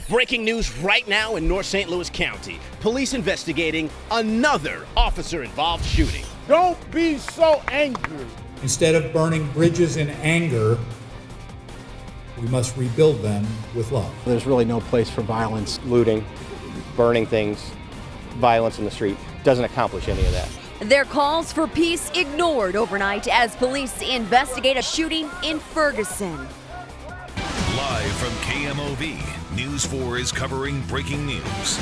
Breaking news right now in North St. Louis County. Police investigating another officer-involved shooting. Don't be so angry. Instead of burning bridges in anger, we must rebuild them with love. There's really no place for violence. Looting, burning things, violence in the street doesn't accomplish any of that. Their calls for peace ignored overnight as police investigate a shooting in Ferguson. Live from KMOV, News 4 is covering breaking news.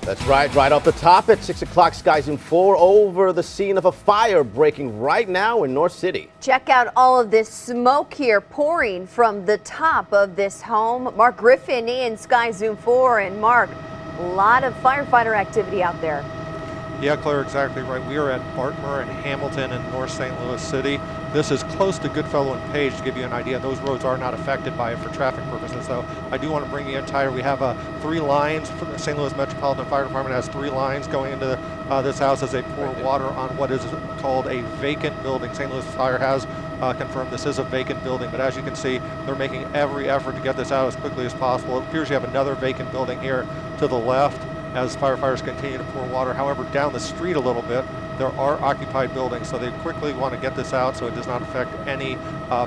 That's right off the top at 6 o'clock, Sky Zoom 4 over the scene of a fire breaking right now in North City. Check out all of this smoke here pouring from the top of this home. Mark Griffin in Sky Zoom 4. And Mark, a lot of firefighter activity out there. Yeah, Claire, exactly right. We are at Bartmer and Hamilton in North St. Louis City. This is close to Goodfellow and Page to give you an idea. Those roads are not affected by it for traffic purposes, though. I do want to bring you in tighter. We have 3 lines. The St. Louis Metropolitan Fire Department has 3 lines going into this house as they pour water on what is called a vacant building. St. Louis Fire has confirmed this is a vacant building, but as you can see, they're making every effort to get this out as quickly as possible. It appears you have another vacant building here to the left as firefighters continue to pour water. However, down the street a little bit, there are occupied buildings, so they quickly want to get this out so it does not affect any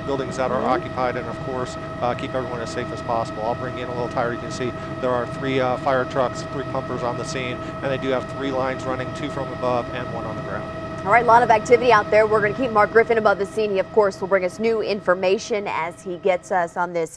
buildings that are occupied, and of course, keep everyone as safe as possible. I'll bring you in a little tighter. You can see there are 3 fire trucks, 3 pumpers on the scene, and they do have 3 lines running, 2 from above and 1 on the ground. All right, a lot of activity out there. We're going to keep Mark Griffin above the scene. He, of course, will bring us new information as he gets us on this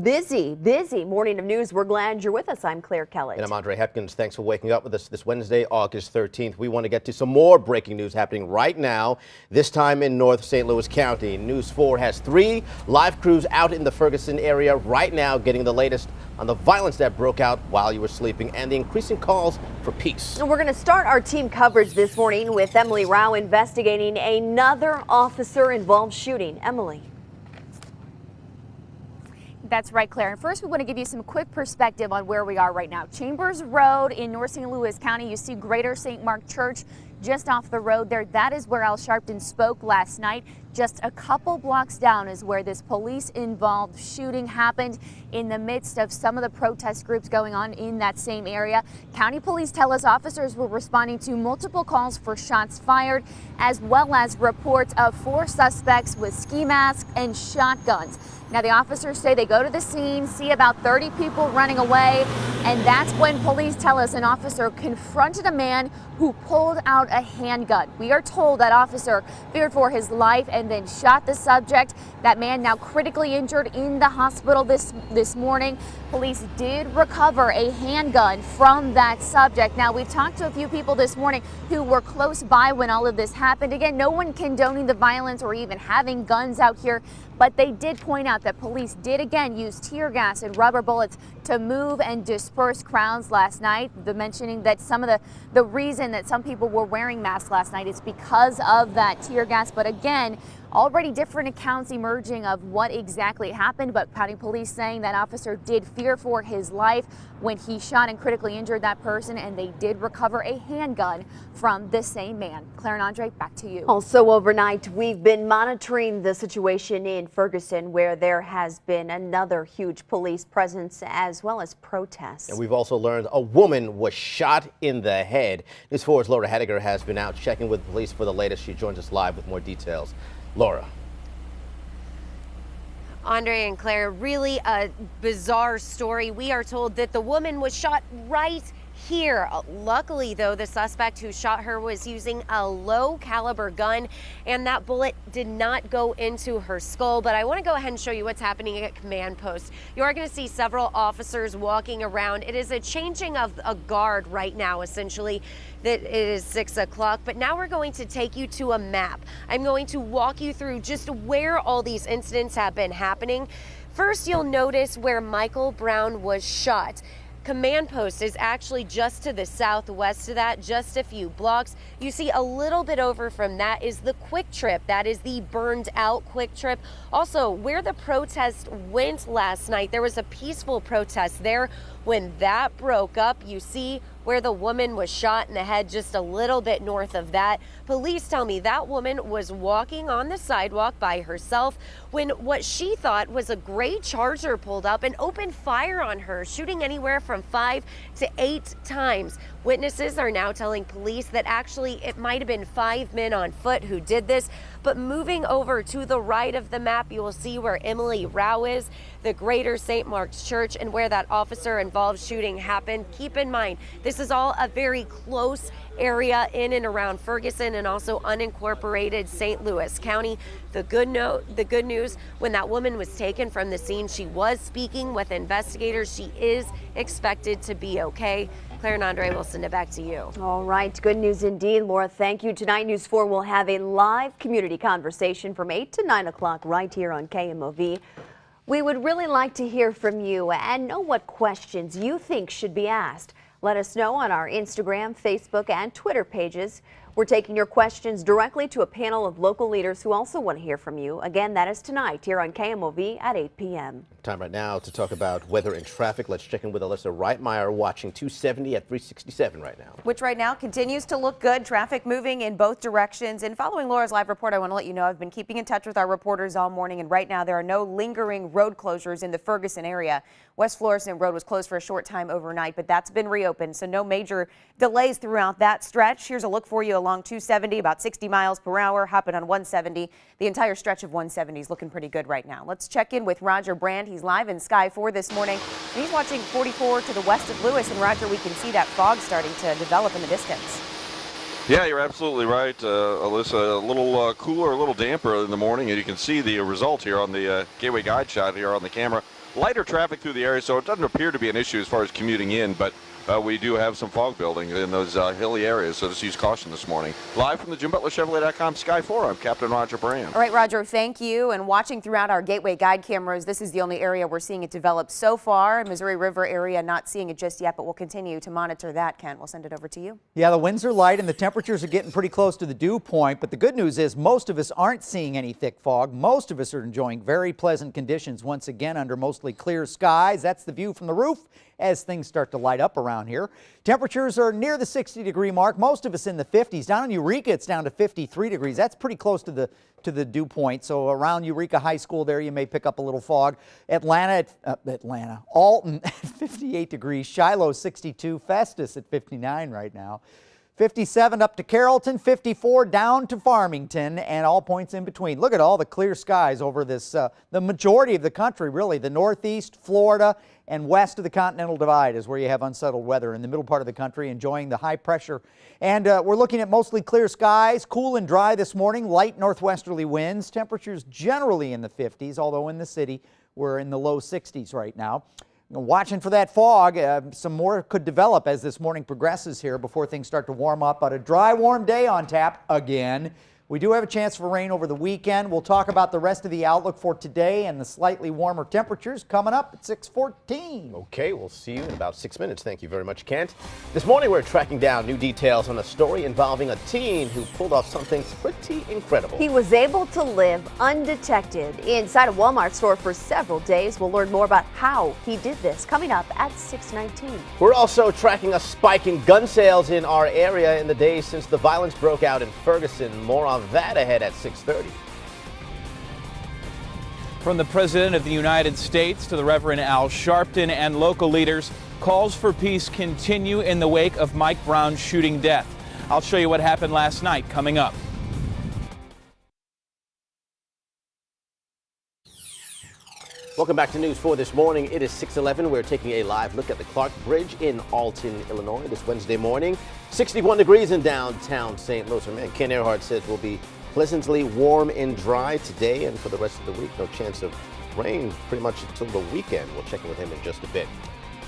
busy morning of news. We're glad you're with us. I'm Claire Kellett. And I'm Andre Hepkins. Thanks for waking up with us this Wednesday, August 13th. We want to get to some more breaking news happening right now, this time in North St. Louis County. News 4 has 3 live crews out in the Ferguson area right now getting the latest on the violence that broke out while you were sleeping and the increasing calls for peace. And we're going to start our team coverage this morning with Emily Rao investigating another officer-involved shooting. Emily. That's right, Claire. And first, we want to give you some quick perspective on where we are right now. Chambers Road in North St. Louis County. You see Greater St. Mark Church just off the road there. That is where Al Sharpton spoke last night. Just a couple blocks down is where this police-involved shooting happened in the midst of some of the protest groups going on in that same area. County police tell us officers were responding to multiple calls for shots fired, as well as reports of 4 suspects with ski masks and shotguns. Now, the officers say they go to the scene, see about 30 people running away, and that's when police tell us an officer confronted a man who pulled out a handgun. We are told that officer feared for his life and then shot the subject. That man now critically injured in the hospital this morning. Police did recover a handgun from that subject. Now, we've talked to a few people this morning who were close by when all of this happened. Again, no one condoning the violence or even having guns out here, but they did point out that police did again use tear gas and rubber bullets to move and disperse crowds last night. The mentioning that some of the reason that some people were wearing masks last night is because of that tear gas. But again, already different accounts emerging of what exactly happened, but county police saying that officer did fear for his life when he shot and critically injured that person, and they did recover a handgun from the same man. Claire and Andre, back to you. Also overnight, we've been monitoring the situation in Ferguson, where there has been another huge police presence as well as protests. And we've also learned a woman was shot in the head. News 4's Laura Hediger has been out checking with police for the latest. She joins us live with more details. Laura. Andre and Claire, really a bizarre story. We are told that the woman was shot right here. Luckily, though, the suspect who shot her was using a low caliber gun, and that bullet did not go into her skull. But I want to go ahead and show you what's happening at command post. You are going to see several officers walking around. It is a changing of a guard right now, essentially. That it is 6 o'clock, but now we're going to take you to a map. I'm going to walk you through just where all these incidents have been happening. First, you'll notice where Michael Brown was shot. Command post is actually just to the southwest of that, just a few blocks. You see a little bit over from that is the Quick Trip. That is the burned out Quick Trip. Also, where the protest went last night, there was a peaceful protest there. When that broke up, you see where the woman was shot in the head, just a little bit north of that. Police tell me that woman was walking on the sidewalk by herself when what she thought was a gray Charger pulled up and opened fire on her, shooting anywhere from 5 to 8 times. Witnesses are now telling police that actually it might have been 5 men on foot who did this. But moving over to the right of the map, you will see where Emily Rao is, the Greater St. Mark's Church, and where that officer-involved shooting happened. Keep in mind, this is all a very close area in and around Ferguson and also unincorporated St. Louis County. The good news, when that woman was taken from the scene, she was speaking with investigators. She is expected to be okay. Claire and Andre, will send it back to you. All right, good news indeed, Laura. Thank you. Tonight, News 4 will have a live community conversation from 8 to 9 o'clock right here on KMOV. We would really like to hear from you and know what questions you think should be asked. Let us know on our Instagram, Facebook, and Twitter pages. We're taking your questions directly to a panel of local leaders who also want to hear from you. Again, that is tonight here on KMOV at 8 p.m. Time right now to talk about weather and traffic. Let's check in with Alyssa Reitmeyer watching 270 at 367 right now. Which right now continues to look good. Traffic moving in both directions. And following Laura's live report, I want to let you know I've been keeping in touch with our reporters all morning. And right now there are no lingering road closures in the Ferguson area. West Florissant Road was closed for a short time overnight, but that's been reopened. So no major delays throughout that stretch. Here's a look for you along 270, about 60 miles per hour, hopping on 170. The entire stretch of 170 is looking pretty good right now. Let's check in with Roger Brand. He's live in Sky 4 this morning, and he's watching 44 to the west of Lewis. And Roger, we can see that fog starting to develop in the distance. Yeah, you're absolutely right, Alyssa. A little cooler, a little damper in the morning, and you can see the result here on the Gateway Guide shot here on the camera. Lighter traffic through the area, so it doesn't appear to be an issue as far as commuting in, but we do have some fog building in those hilly areas, so just use caution this morning. Live from the JimButlerChevrolet.com Sky 4, I'm Captain Roger Brand. All right, Roger, thank you. And watching throughout our Gateway Guide cameras, this is the only area we're seeing it develop so far. Missouri River area, not seeing it just yet, but we'll continue to monitor that. Kent, we'll send it over to you. Yeah, the winds are light and the temperatures are getting pretty close to the dew point, but the good news is most of us aren't seeing any thick fog. Most of us are enjoying very pleasant conditions once again under mostly clear skies. That's the view from the roof as things start to light up around here. Temperatures are near the 60-degree mark, most of us in the 50s. Down in Eureka, it's down to 53 degrees. That's pretty close to the dew point. So around Eureka High School there, you may pick up a little fog. Alton at 58 degrees, Shiloh 62, Festus at 59 right now. 57 up to Carrollton, 54 down to Farmington, and all points in between. Look at all the clear skies over this, the majority of the country, really. The Northeast, Florida, and west of the Continental Divide is where you have unsettled weather. In the middle part of the country, enjoying the high pressure. And we're looking at mostly clear skies, cool and dry this morning, light northwesterly winds. Temperatures generally in the 50s, although in the city, we're in the low 60s right now. Watching for that fog, some more could develop as this morning progresses here before things start to warm up. But a dry, warm day on tap again. We do have a chance for rain over the weekend. We'll talk about the rest of the outlook for today and the slightly warmer temperatures coming up at 6:14. Okay, we'll see you in about 6 minutes. Thank you very much, Kent. This morning we're tracking down new details on a story involving a teen who pulled off something pretty incredible. He was able to live undetected inside a Walmart store for several days. We'll learn more about how he did this coming up at 6:19. We're also tracking a spike in gun sales in our area in the days since the violence broke out in Ferguson. More on that ahead at 6:30. From the President of the United States to the Reverend Al Sharpton and local leaders, calls for peace continue in the wake of Mike Brown's shooting death. I'll show you what happened last night coming up. Welcome back to News 4 this morning. It is 6:11. We're taking a live look at the Clark Bridge in Alton, Illinois this Wednesday morning. 61 degrees in downtown St. Louis. Man, Ken Earhart says we'll be pleasantly warm and dry today and for the rest of the week. No chance of rain pretty much until the weekend. We'll check in with him in just a bit.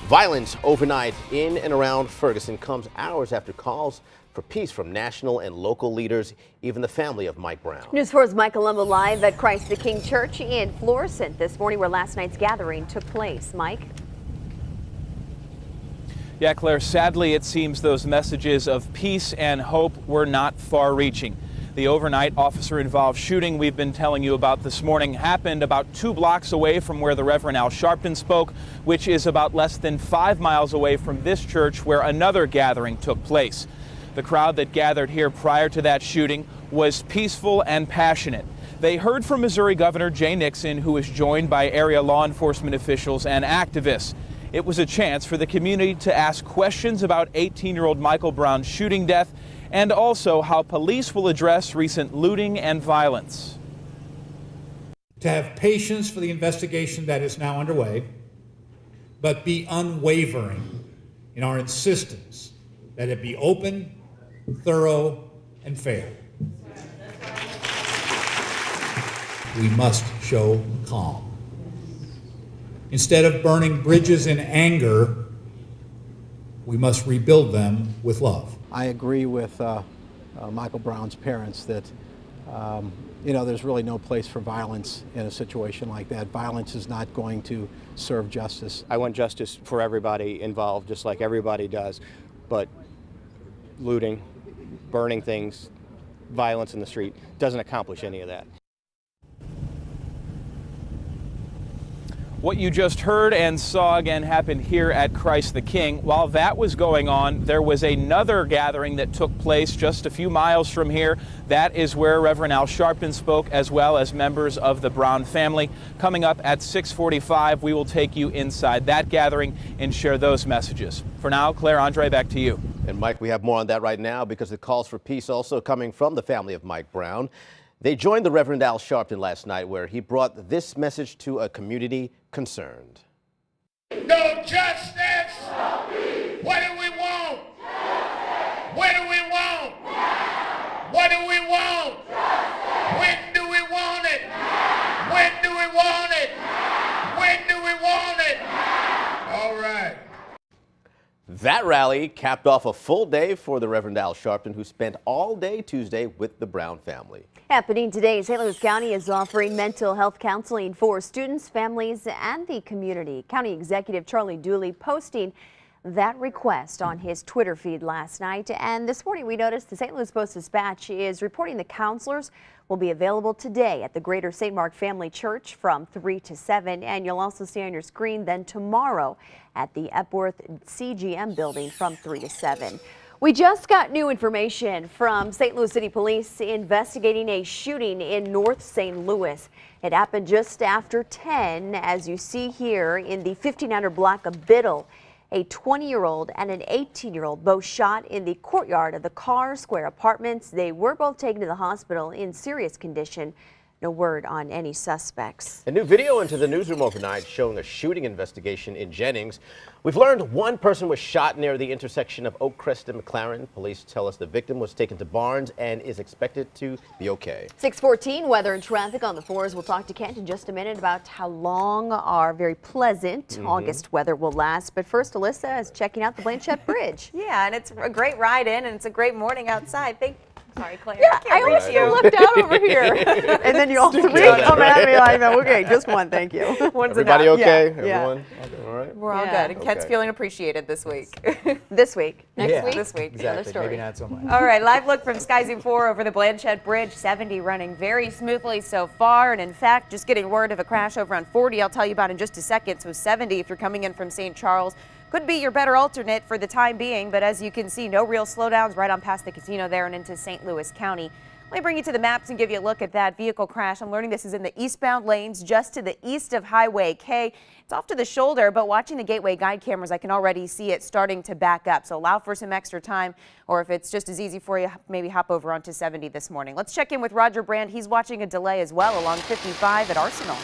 Violence overnight in and around Ferguson comes hours after calls for peace from national and local leaders, even the family of Mike Brown. News 4's Mike Colombo live at Christ the King Church in Florissant this morning where last night's gathering took place. Mike? Yeah, Claire, sadly it seems those messages of peace and hope were not far-reaching. The overnight officer-involved shooting we've been telling you about this morning happened about 2 blocks away from where the Reverend Al Sharpton spoke, which is about less than 5 miles away from this church where another gathering took place. The crowd that gathered here prior to that shooting was peaceful and passionate. They heard from Missouri Governor Jay Nixon, who was joined by area law enforcement officials and activists. It was a chance for the community to ask questions about 18-year-old Michael Brown's shooting death and also how police will address recent looting and violence. To have patience for the investigation that is now underway, but be unwavering in our insistence that it be open, thorough, and fair. We must show calm. Instead of burning bridges in anger, we must rebuild them with love. I agree with Michael Brown's parents that, there's really no place for violence in a situation like that. Violence is not going to serve justice. I want justice for everybody involved, just like everybody does. But looting, burning things, violence in the street doesn't accomplish any of that. What you just heard and saw again happened here at Christ the King. While that was going on, there was another gathering that took place just a few miles from here. That is where Reverend Al Sharpton spoke, as well as members of the Brown family. Coming up at 6:45, we will take you inside that gathering and share those messages. For now, Claire, Andre, back to you. And Mike, we have more on that right now because the calls for peace also coming from the family of Mike Brown. They joined the Reverend Al Sharpton last night, where he brought this message to a community concerned. No justice. What do we want? What do we want? What do we want? When do we want it? When do we want it? When do we want it? All right. That rally capped off a full day for the Reverend Al Sharpton, who spent all day Tuesday with the Brown family. Happening today, St. Louis County is offering mental health counseling for students, families, and the community. County Executive Charlie Dooley posting that request on his Twitter feed last night. And this morning we noticed the St. Louis Post-Dispatch is reporting the counselors will be available today at the Greater St. Mark Family Church from 3 to 7. And you'll also see on your screen then tomorrow at the Epworth CGM building from 3 to 7. We just got new information from St. Louis City Police investigating a shooting in North St. Louis. It happened just after 10, as you see here in the 1500 block of Biddle. A 20-year-old and an 18-year-old both shot in the courtyard of the Carr Square Apartments. They were both taken to the hospital in serious condition. No word on any suspects. A new video into the newsroom overnight showing a shooting investigation in Jennings. We've learned one person was shot near the intersection of Oakcrest and McLaren. Police tell us the victim was taken to Barnes and is expected to be okay. 6:14, weather and traffic on the 4s. We'll talk to Kent in just a minute about how long our very pleasant August weather will last. But first, Alyssa is checking out the Blanchette Bridge. Yeah, and it's a great ride in, and it's a great morning outside. Sorry, Claire. Yeah, I almost looked out over here. And then you all three come at me like, okay, just one, thank you. Everybody okay? Yeah. Everyone? All right. We're all good. And Kent's feeling appreciated this week. This week. Next week? This week. Exactly. Another story. Maybe not so much. All right, live look from Sky Zoo 4 over the Blanchette Bridge. 70 running very smoothly so far. And in fact, just getting word of a crash over on 40 I'll tell you about in just a second. So 70 if you're coming in from St. Charles. Could be your better alternate for the time being, but as you can see, no real slowdowns right on past the casino there and into St. Louis County. Let me bring you to the maps and give you a look at that vehicle crash. I'm learning this is in the eastbound lanes just to the east of Highway K. It's off to the shoulder, but watching the Gateway Guide cameras, I can already see it starting to back up. So allow for some extra time, or if it's just as easy for you, maybe hop over onto 70 this morning. Let's check in with Roger Brand. He's watching a delay as well along 55 at Arsenal.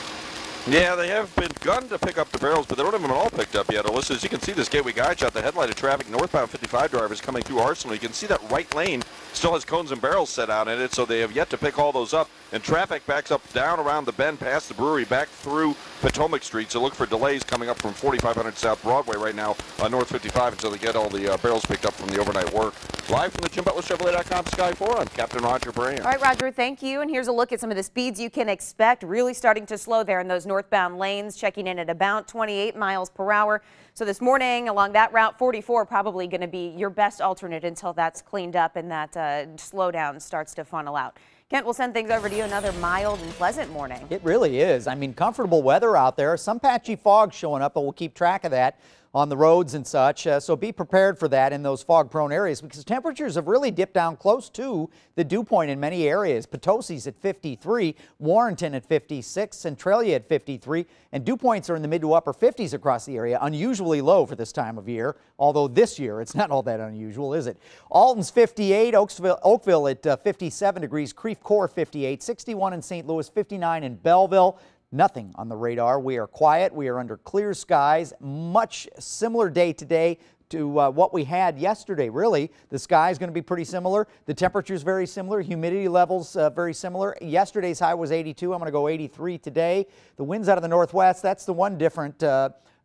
Yeah, they have begun to pick up the barrels, but they don't have them all picked up yet. Alyssa, as you can see, this Gateway Guide shot the headlight of traffic. Northbound 55 drivers coming through Arsenal. You can see that right lane still has cones and barrels set out in it, so they have yet to pick all those up. And traffic backs up down around the bend past the brewery back through Potomac Street. So look for delays coming up from 4500 South Broadway right now on North 55 until they get all the barrels picked up from the overnight work. Live from the JimButlerChevrolet.com Sky 4, I'm Captain Roger Brand. All right, Roger, thank you. And here's a look at some of the speeds you can expect. Really starting to slow there in those northbound lanes, checking in at about 28 miles per hour. So this morning along that route, 44 probably going to be your best alternate until that's cleaned up and that slowdown starts to funnel out. Kent, we'll send things over to you. Another mild and pleasant morning. It really is. I mean, comfortable weather out there. Some patchy fog showing up, but we'll keep track of that on the roads and such. So be prepared for that in those fog-prone areas because temperatures have really dipped down close to the dew point in many areas. Potosi's at 53, Warrenton at 56, Centralia at 53, and dew points are in the mid to upper 50s across the area. Unusually low for this time of year, although this year it's not all that unusual, is it? Alton's 58, Oakville at 57 degrees, Creve Coeur 58, 61 in St. Louis, 59 in Belleville. Nothing on the radar. We are quiet. We are under clear skies. Much similar day today to what we had yesterday, really. The sky is going to be pretty similar. The temperature is very similar. Humidity levels very similar. Yesterday's high was 82. I'm going to go 83 today. The winds out of the northwest, that's the one different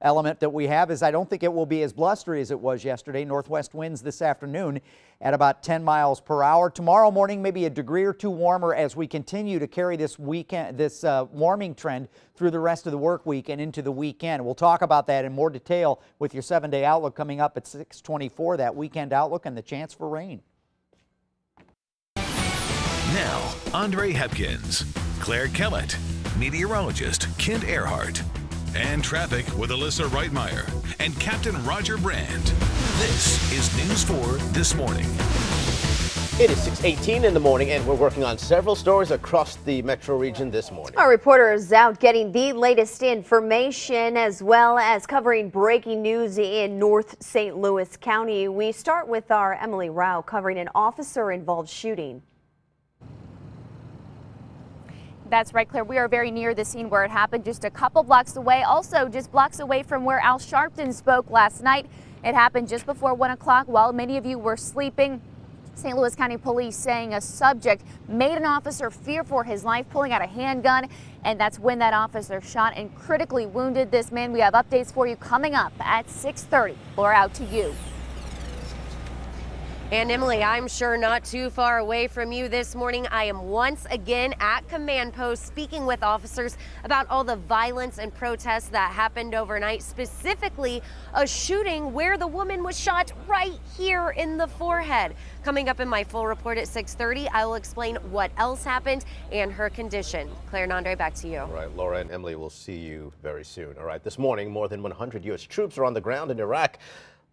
element that we have is I don't think it will be as blustery as it was yesterday. Northwest winds this afternoon at about 10 miles per hour. Tomorrow morning, maybe a degree or two warmer as we continue to carry this weekend, this warming trend through the rest of the work week and into the weekend. We'll talk about that in more detail with your 7-day outlook coming up at 6:24, that weekend outlook and the chance for rain. Now, Andre Hepkins, Claire Kellett, meteorologist Kent Earhart, and traffic with Alyssa Reitmeyer and Captain Roger Brand. This is News 4 This Morning. It is 6:18 in the morning, and we're working on several stories across the metro region this morning. Our reporter is out getting the latest information as well as covering breaking news in North St. Louis County. We start with our Emily Rao covering an officer-involved shooting. That's right, Claire. We are very near the scene where it happened, just a couple blocks away. Also, just blocks away from where Al Sharpton spoke last night. It happened just before 1 o'clock while many of you were sleeping. St. Louis County Police saying a subject made an officer fear for his life, pulling out a handgun, and that's when that officer shot and critically wounded this man. We have updates for you coming up at 6:30. Laura, out to you. And Emily, I'm sure not too far away from you this morning. I am once again at command post speaking with officers about all the violence and protests that happened overnight, specifically a shooting where the woman was shot right here in the forehead. Coming up in my full report at 6:30, I will explain what else happened and her condition. Claire and Andre, back to you. All right, Laura and Emily, we'll see you very soon. All right, this morning, more than 100 U.S. troops are on the ground in Iraq.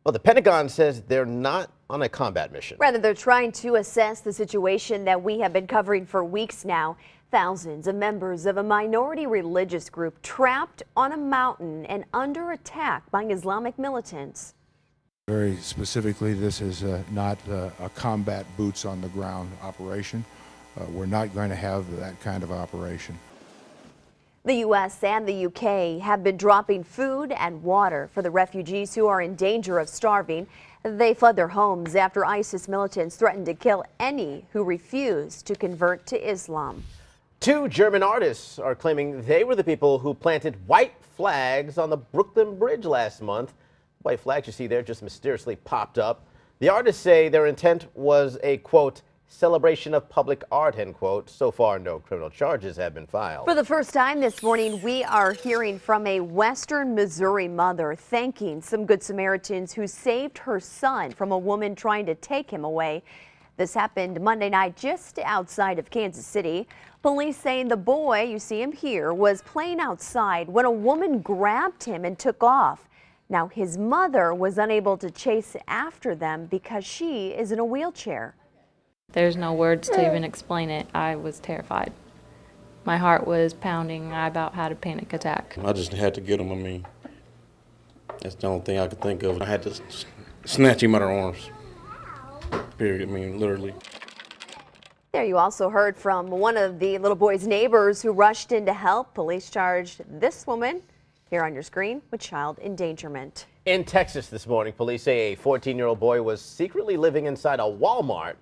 Well, the Pentagon says they're not on a combat mission. Rather, they're trying to assess the situation that we have been covering for weeks now. Thousands of members of a minority religious group trapped on a mountain and under attack by Islamic militants. Very specifically, this is not a combat boots on the ground operation. We're not going to have that kind of operation. The U.S. and the U.K. have been dropping food and water for the refugees who are in danger of starving. They fled their homes after ISIS militants threatened to kill any who refuse to convert to Islam. 2 German artists are claiming they were the people who planted white flags on the Brooklyn Bridge last month. White flags you see there just mysteriously popped up. The artists say their intent was a, quote, celebration of public art, end quote. So far, no criminal charges have been filed. For the first time this morning, we are hearing from a Western Missouri mother thanking some Good Samaritans who saved her son from a woman trying to take him away. This happened Monday night just outside of Kansas City. Police saying the boy, you see him here, was playing outside when a woman grabbed him and took off. Now, his mother was unable to chase after them because she is in a wheelchair. There's no words to even explain it. I was terrified. My heart was pounding. I about had a panic attack. I just had to get him. I mean, that's the only thing I could think of. I had to snatch him out of her arms. Period. I mean, literally. There you also heard from one of the little boy's neighbors who rushed in to help. Police charged this woman, here on your screen, with child endangerment. In Texas this morning, police say a 14-year-old boy was secretly living inside a Walmart.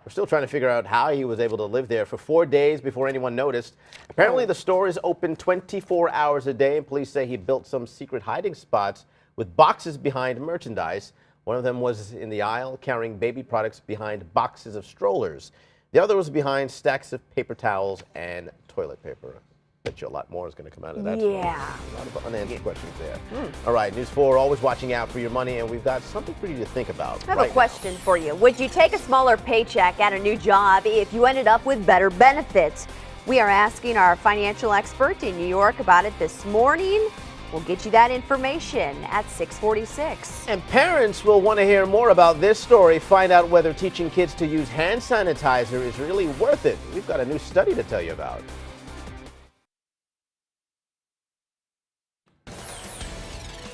We're still trying to figure out how he was able to live there for 4 days before anyone noticed. Apparently, the store is open 24 hours a day, and police say he built some secret hiding spots with boxes behind merchandise. One of them was in the aisle carrying baby products behind boxes of strollers. The other was behind stacks of paper towels and toilet paper. Bet you a lot more is going to come out of that story. Yeah. A lot of unanswered questions there. All right, News 4, always watching out for your money, and we've got something for you to think about. I have a question for you. Would you take a smaller paycheck at a new job if you ended up with better benefits? We are asking our financial expert in New York about it this morning. We'll get you that information at 6:46. And parents will want to hear more about this story, find out whether teaching kids to use hand sanitizer is really worth it. We've got a new study to tell you about.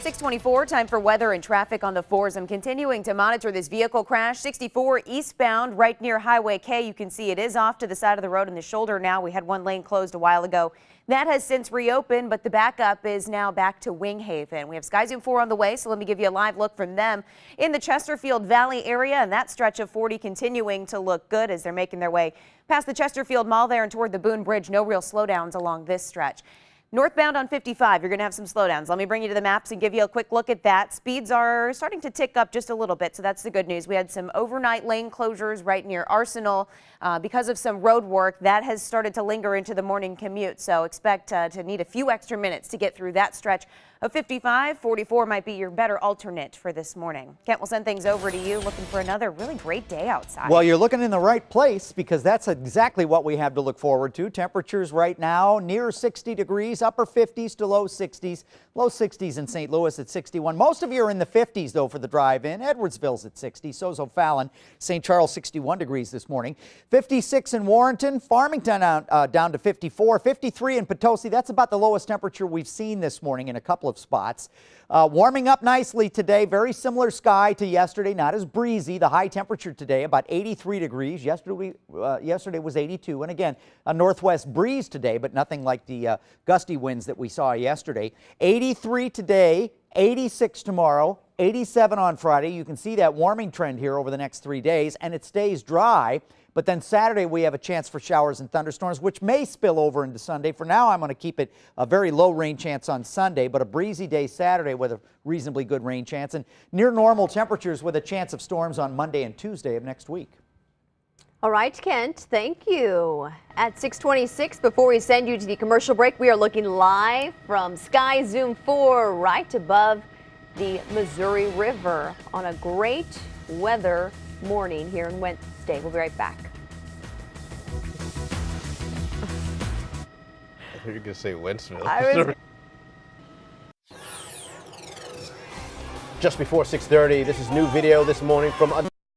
6:24, time for weather and traffic on the 4s. I'm continuing to monitor this vehicle crash. 64 eastbound right near Highway K. You can see it is off to the side of the road in the shoulder now. We had one lane closed a while ago. That has since reopened, but the backup is now back to Winghaven. We have Sky Zoom 4 on the way, so let me give you a live look from them in the Chesterfield Valley area, and that stretch of 40 continuing to look good as they're making their way past the Chesterfield Mall there and toward the Boone Bridge. No real slowdowns along this stretch. Northbound on 55, you're going to have some slowdowns. Let me bring you to the maps and give you a quick look at that. Speeds are starting to tick up just a little bit, so that's the good news. We had some overnight lane closures right near Arsenal because of some road work. That has started to linger into the morning commute, so expect to need a few extra minutes to get through that stretch of 55. 44 might be your better alternate for this morning. Kent, will send things over to you, looking for another really great day outside. Well, you're looking in the right place because that's exactly what we have to look forward to. Temperatures right now near 60 degrees, upper 50s to low 60s. Low 60s in St. Louis at 61. Most of you are in the 50s, though, for the drive-in. Edwardsville's at 60. So's O'Fallon. St. Charles, 61 degrees this morning. 56 in Warrenton. Farmington down to 54. 53 in Potosi. That's about the lowest temperature we've seen this morning in a couple of spots. Warming up nicely today. Very similar sky to yesterday. Not as breezy. The high temperature today about 83 degrees. Yesterday was 82. And again, a northwest breeze today, but nothing like the gusty winds that we saw yesterday. 83 today, 86 tomorrow, 87 on Friday. You can see that warming trend here over the next 3 days, and it stays dry. But then Saturday, we have a chance for showers and thunderstorms, which may spill over into Sunday. For now, I'm going to keep it a very low rain chance on Sunday, but a breezy day Saturday with a reasonably good rain chance, and near normal temperatures with a chance of storms on Monday and Tuesday of next week. All right, Kent, thank you. At 6:26, before we send you to the commercial break, we are looking live from Sky Zoom 4 right above the Missouri River on a great weather morning here in Wednesday. We'll be right back. I thought you were going to say Wentzville. Just before 6:30, this is new video this morning from